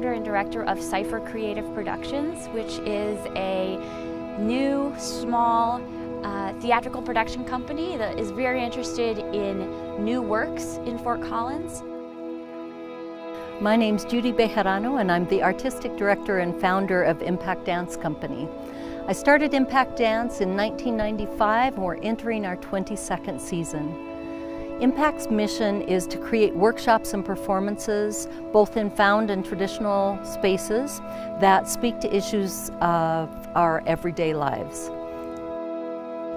founder and director of Cypher Creative Productions, which is a new, small theatrical production company that is very interested in new works in Fort Collins. My name's Judy Bejarano, and I'm the artistic director and founder of Impact Dance Company. I started Impact Dance in 1995, and we're entering our 22nd season. Impact's mission is to create workshops and performances, both in found and traditional spaces, that speak to issues of our everyday lives.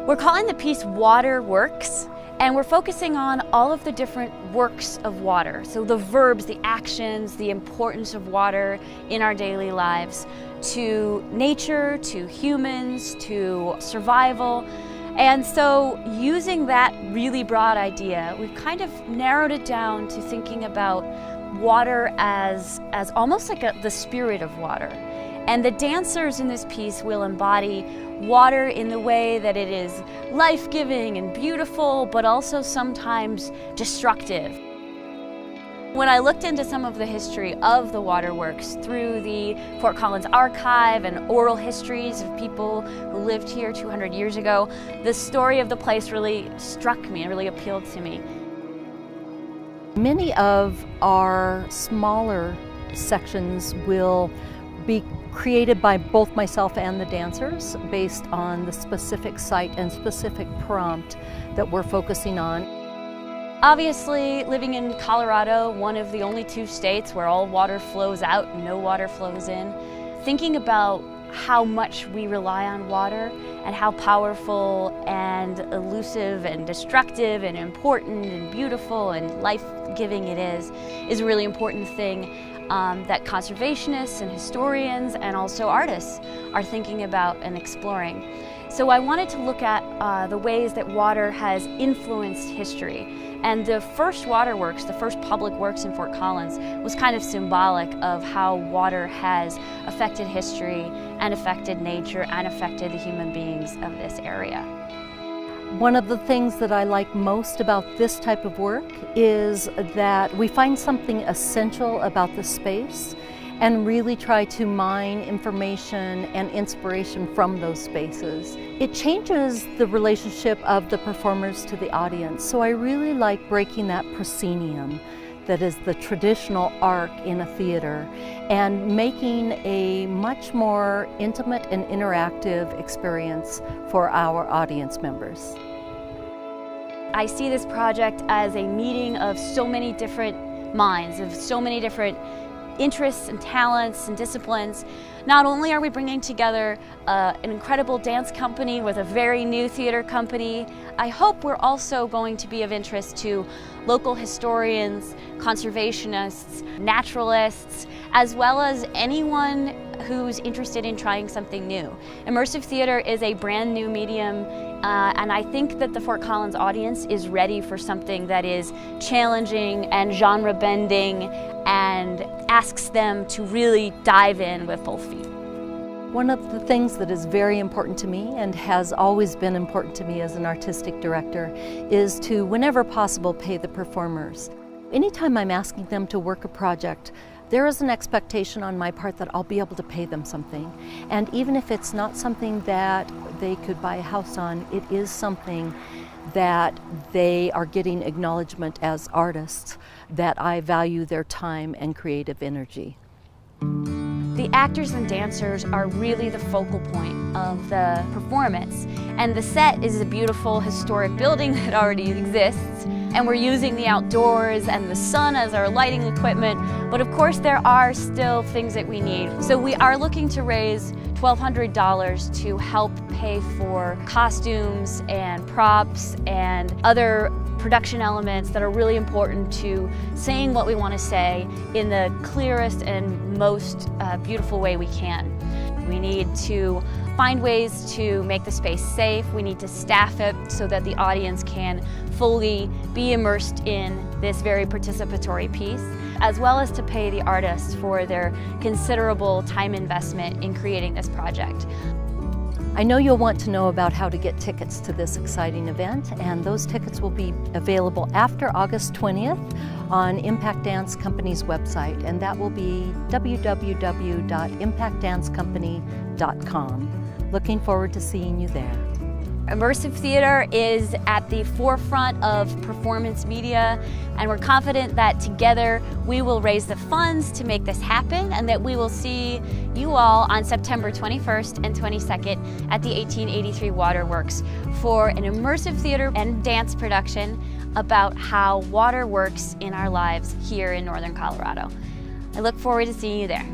We're calling the piece Water Works, and we're focusing on all of the different works of water. So the verbs, the actions, the importance of water in our daily lives, to nature, to humans, to survival. And so using that really broad idea, we've kind of narrowed it down to thinking about water as almost like the spirit of water. And the dancers in this piece will embody water in the way that it is life-giving and beautiful, but also sometimes destructive. When I looked into some of the history of the waterworks through the Fort Collins archive and oral histories of people who lived here 200 years ago, the story of the place really struck me and really appealed to me. Many of our smaller sections will be created by both myself and the dancers based on the specific site and specific prompt that we're focusing on. Obviously, living in Colorado, one of the only two states where all water flows out and no water flows in, thinking about how much we rely on water and how powerful and elusive and destructive and important and beautiful and life-giving it is a really important thing that conservationists and historians and also artists are thinking about and exploring. So I wanted to look at the ways that water has influenced history. And the first waterworks, the first public works in Fort Collins, was kind of symbolic of how water has affected history and affected nature and affected the human beings of this area. One of the things that I like most about this type of work is that we find something essential about the space and really try to mine information and inspiration from those spaces. It changes the relationship of the performers to the audience, so I really like breaking that proscenium that is the traditional arc in a theater and making a much more intimate and interactive experience for our audience members. I see this project as a meeting of so many different minds, of so many different interests and talents and disciplines. Not only are we bringing together an incredible dance company with a very new theater company, I hope we're also going to be of interest to local historians, conservationists, naturalists, as well as anyone who's interested in trying something new. Immersive theater is a brand new medium, and I think that the Fort Collins audience is ready for something that is challenging and genre bending and asks them to really dive in with both feet. One of the things that is very important to me and has always been important to me as an artistic director is to, whenever possible, pay the performers. Anytime I'm asking them to work a project, there is an expectation on my part that I'll be able to pay them something. And even if it's not something that they could buy a house on, it is something that they are getting acknowledgement as artists, that I value their time and creative energy. The actors and dancers are really the focal point of the performance. And the set is a beautiful historic building that already exists. And we're using the outdoors and the sun as our lighting equipment. But of course there are still things that we need. So we are looking to raise $1,200 to help pay for costumes and props and other production elements that are really important to saying what we want to say in the clearest and most beautiful way we can. We need to find ways to make the space safe. We need to staff it so that the audience can fully be immersed in this very participatory piece, as well as to pay the artists for their considerable time investment in creating this project. I know you'll want to know about how to get tickets to this exciting event, and those tickets will be available after August 20th on Impact Dance Company's website, and that will be www.impactdancecompany.com. Looking forward to seeing you there. Immersive theater is at the forefront of performance media, and we're confident that together we will raise the funds to make this happen, and that we will see you all on September 21st and 22nd at the 1883 Waterworks for an immersive theater and dance production about how water works in our lives here in Northern Colorado. I look forward to seeing you there.